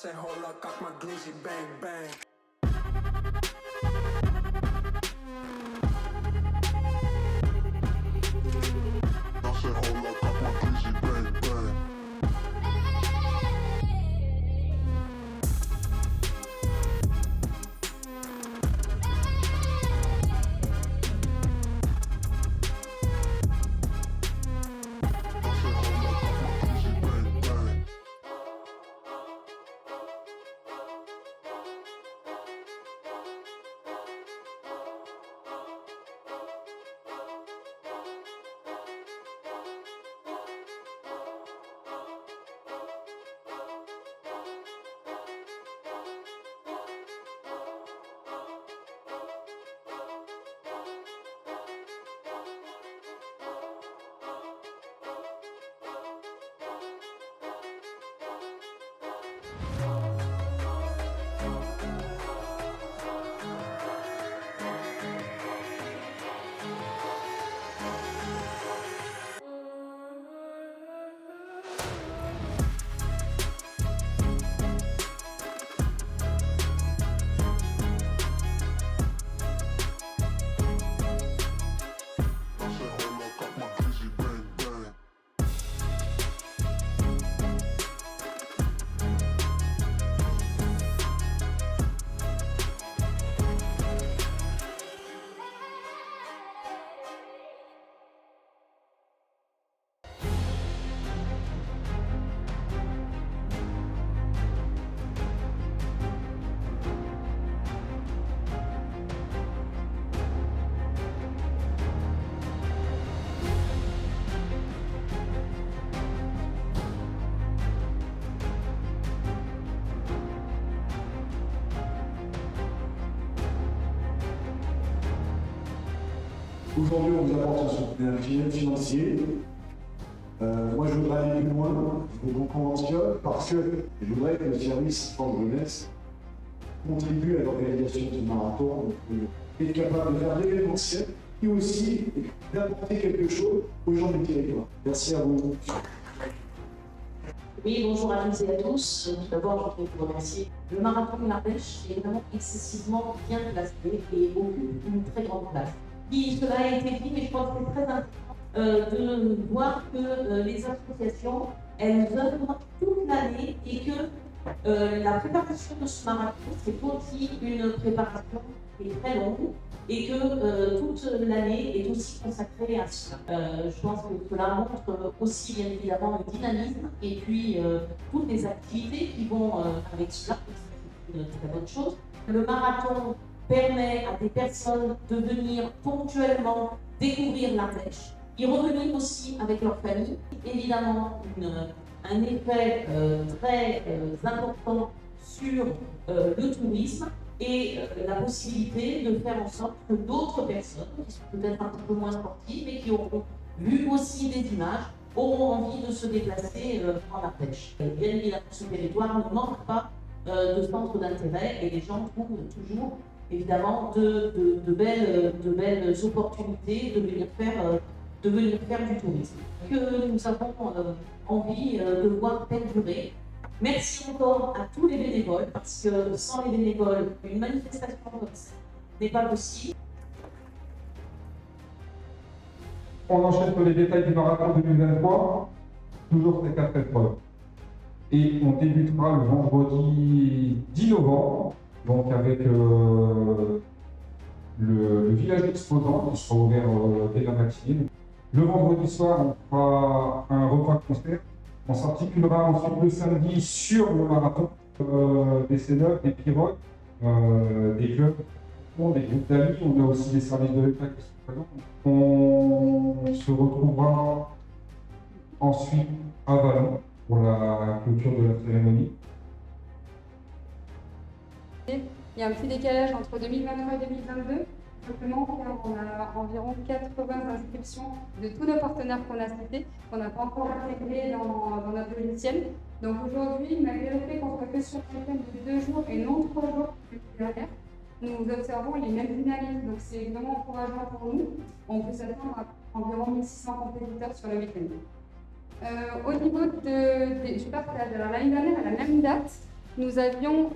said, hold up, cock my glizzy, bang, bang. I said, hold up, cock my glizzy, bang, bang. Aujourd'hui, on vous apporte un soutien financier. Moi, je voudrais aller plus loin, je vous conventionne, parce que je voudrais que le service France Jeunesse contribue à l'organisation de ce marathon, et être capable de faire de l'événementiel et aussi d'apporter quelque chose aux gens du territoire. Merci à vous. Oui, bonjour à toutes et à tous. Tout d'abord, je voudrais vous remercier. Le marathon de l'Ardèche est vraiment excessivement bien placé et occupe une très grande place. Puis, cela a été dit, mais je pense que c'est très important de voir que les associations, elles œuvrent toute l'année et que la préparation de ce marathon, c'est aussi une préparation qui est très longue et que toute l'année est aussi consacrée à cela. Je pense que cela montre aussi bien évidemment le dynamisme et puis toutes les activités qui vont avec cela, c'est une très bonne chose. Le marathon permet à des personnes de venir ponctuellement découvrir l'Ardèche, y revenir aussi avec leur famille. Évidemment, un effet très important sur le tourisme et la possibilité de faire en sorte que d'autres personnes, qui sont peut-être un petit peu moins sportives, mais qui auront vu aussi des images, auront envie de se déplacer en Ardèche. Bien évidemment, ce territoire ne manque pas de centres d'intérêt et les gens trouvent toujours évidemment de belles opportunités de venir faire du tourisme que nous avons envie de voir perdurer. Merci encore à tous les bénévoles parce que sans les bénévoles, une manifestation n'est pas possible. On enchaîne sur les détails du marathon 2023, toujours ces 4 épreuves. Et on débutera le vendredi 10 novembre, donc avec le village exposant qui sera ouvert dès la matinée. Le vendredi soir, on fera un repas-concert. On s'articulera ensuite le samedi sur le marathon, des scénars, des pirogues, des clubs, des groupes d'amis. On a aussi des services de l'État qui sont présents. On se retrouvera ensuite à Vallon pour la clôture de la cérémonie. Il y a un petit décalage entre 2023 et 2022, simplement car on a environ 80 inscriptions de tous nos partenaires qu'on a cités, qu'on n'a pas encore intégrés dans notre logiciel. Donc aujourd'hui, malgré le fait qu'on soit que sur un thème de 2 jours et non 3 jours derrière, nous observons les mêmes dynamiques. Donc c'est vraiment encourageant pour nous. On peut s'attendre à environ 1600 compétiteurs sur le week-end. Au niveau du partage, alors l'année dernière, à la même date, Nous avions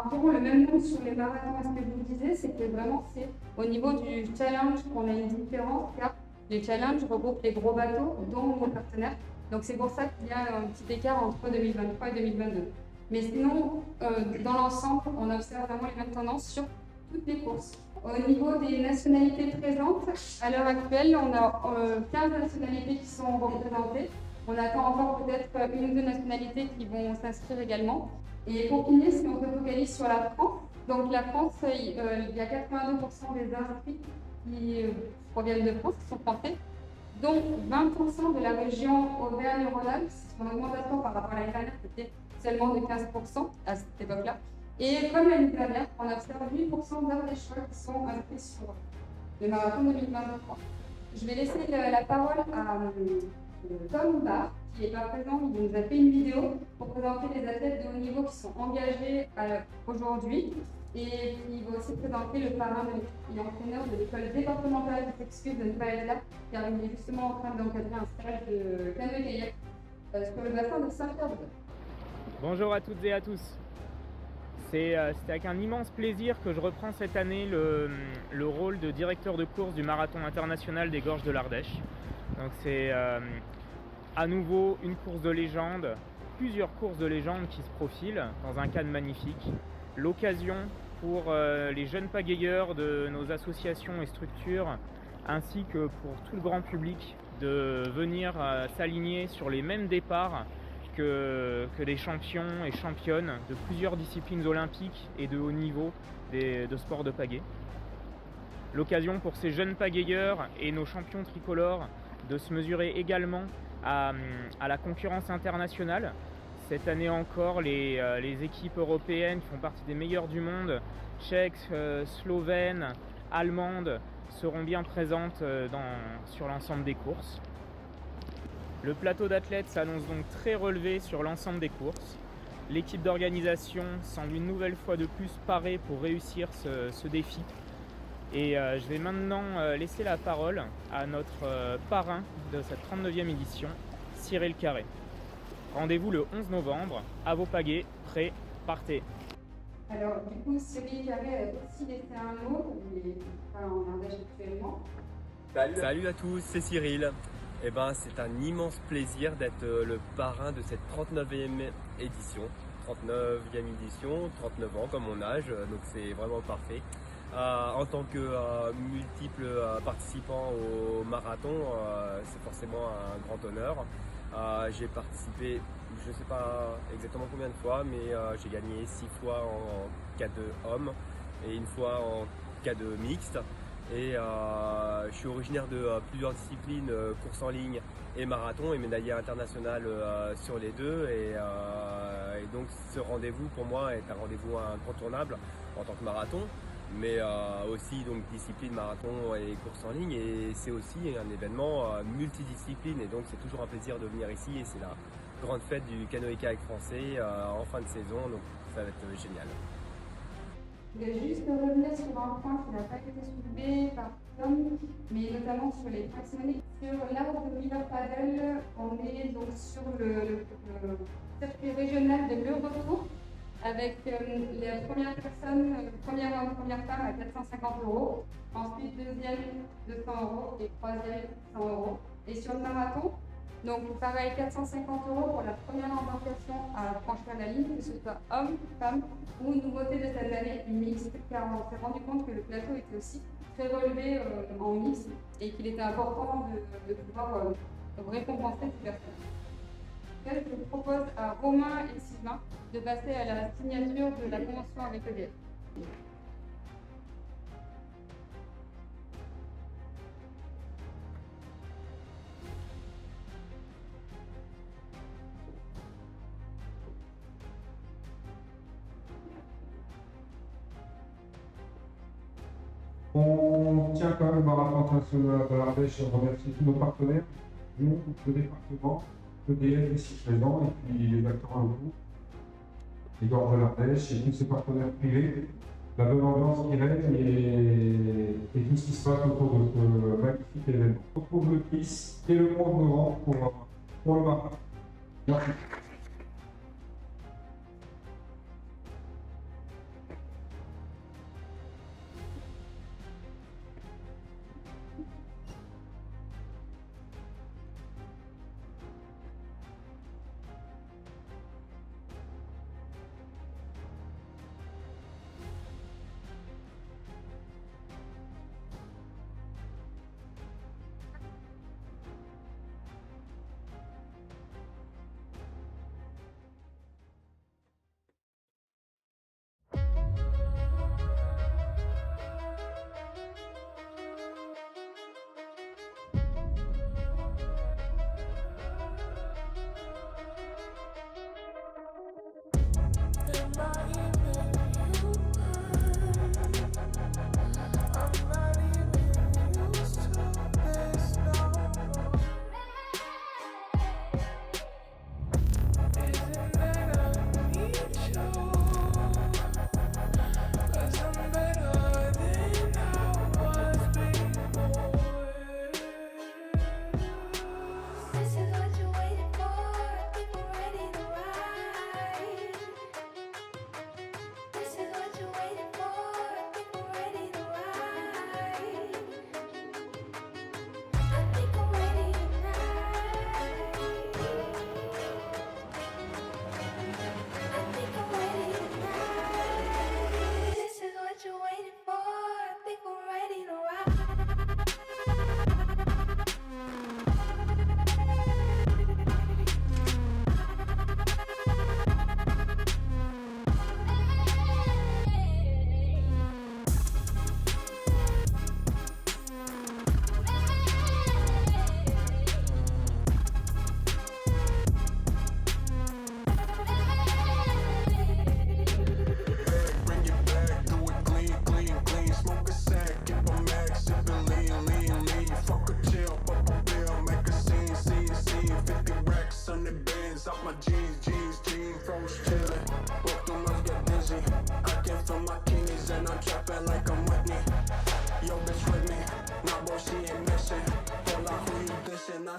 environ le même nombre sur les marathons. Ce que je vous disais, c'est que vraiment, c'est au niveau du challenge qu'on a une différence, car les challenges regroupent les gros bateaux, dont nos partenaires. Donc c'est pour ça qu'il y a un petit écart entre 2023 et 2022. Mais sinon, dans l'ensemble, on observe vraiment les mêmes tendances sur toutes les courses. Au niveau des nationalités présentes, à l'heure actuelle, on a 15 nationalités qui sont représentées. On attend encore peut-être une ou deux nationalités qui vont s'inscrire également. Et pour finir, si on se focalise sur la France, donc la France, il y a 82% des inscrits qui proviennent de France, qui sont français, dont 20% de la région Auvergne-Rhône-Alpes, c'est une augmentation par rapport à l'année dernière, c'était seulement de 15% à cette époque-là. Et comme l'année dernière, on observe 8% d'Ardéchois qui sont inscrits sur le marathon 2023. Je vais laisser la parole à Tom Barr, qui n'est pas présent. Il nous a fait une vidéo pour présenter les athlètes de haut niveau qui sont engagés aujourd'hui. Et il va aussi présenter le parrain et entraîneur de l'école départementale. Il s'excuse de ne pas être là, car il est justement en train d'encadrer un stage de canoë-kayak sur le bassin de Saint-Pierre-de-Bœuf. Bonjour à toutes et à tous. C'est avec un immense plaisir que je reprends cette année le rôle de directeur de course du marathon international des Gorges de l'Ardèche. Donc c'est à nouveau une course de légende, plusieurs courses de légende qui se profilent dans un cadre magnifique. L'occasion pour les jeunes pagayeurs de nos associations et structures, ainsi que pour tout le grand public, de venir s'aligner sur les mêmes départs que des champions et championnes de plusieurs disciplines olympiques et de haut niveau de sport de pagaie. L'occasion pour ces jeunes pagayeurs et nos champions tricolores de se mesurer également à la concurrence internationale. Cette année encore, les équipes européennes qui font partie des meilleures du monde, tchèques, slovènes, allemandes, seront bien présentes sur l'ensemble des courses. Le plateau d'athlètes s'annonce donc très relevé sur l'ensemble des courses. L'équipe d'organisation semble une nouvelle fois de plus parée pour réussir ce défi. Et je vais maintenant laisser la parole à notre parrain de cette 39e édition, Cyril Carré. Rendez-vous le 11 novembre, à vos pagaies, prêts, partez. Alors, du coup, Cyril Carré a aussi laissé un mot, il n'est pas en Ardèche actuellement. Salut à tous, c'est Cyril. Eh ben, c'est un immense plaisir d'être le parrain de cette 39e édition. 39e édition, 39 ans comme mon âge, donc c'est vraiment parfait. En tant que multiple participant au marathon, c'est forcément un grand honneur. J'ai participé, je ne sais pas exactement combien de fois, mais j'ai gagné 6 fois en K2 homme et une fois en K2 mixte. Et je suis originaire de plusieurs disciplines, course en ligne et marathon, et médaillé international sur les deux. Et donc ce rendez-vous pour moi est un rendez-vous incontournable en tant que marathon, mais aussi donc discipline marathon et course en ligne. Et c'est aussi un événement multidiscipline, et donc c'est toujours un plaisir de venir ici. Et c'est la grande fête du canoë-kayak français en fin de saison, donc ça va être génial. Je vais juste revenir sur un point qui n'a pas été soulevé par Tom, mais notamment sur les fractionnés. Sur l'art de Miller Paddle, on est donc sur le circuit régional de Le Retour, avec la première personne, première homme, première femme à 450 €, ensuite deuxième 200 € et troisième 100 €. Et sur le marathon, donc pareil, 450 € pour la première embarcation à franchir la ligne, que ce soit homme, femme ou nouveauté de cette année, mixte, car on s'est rendu compte que le plateau était aussi très relevé en mixte et qu'il était important de pouvoir récompenser ces personnes. Je propose à Romain et Sylvain de passer à la signature de la convention avec EDF. On tient quand même le marathon international de l'Ardèche à remercier tous nos partenaires, nous, le département, EDF ici présent, et puis les acteurs locaux, les Gorges de l'Ardèche et tous ces partenaires privés, la bonne ambiance qui règne et tout ce qui se passe autour de ce magnifique événement. On retrouve le 10 et le 11 novembre pour le marathon. Merci.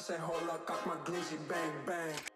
said, hold up, cock my glizzy, bang, bang.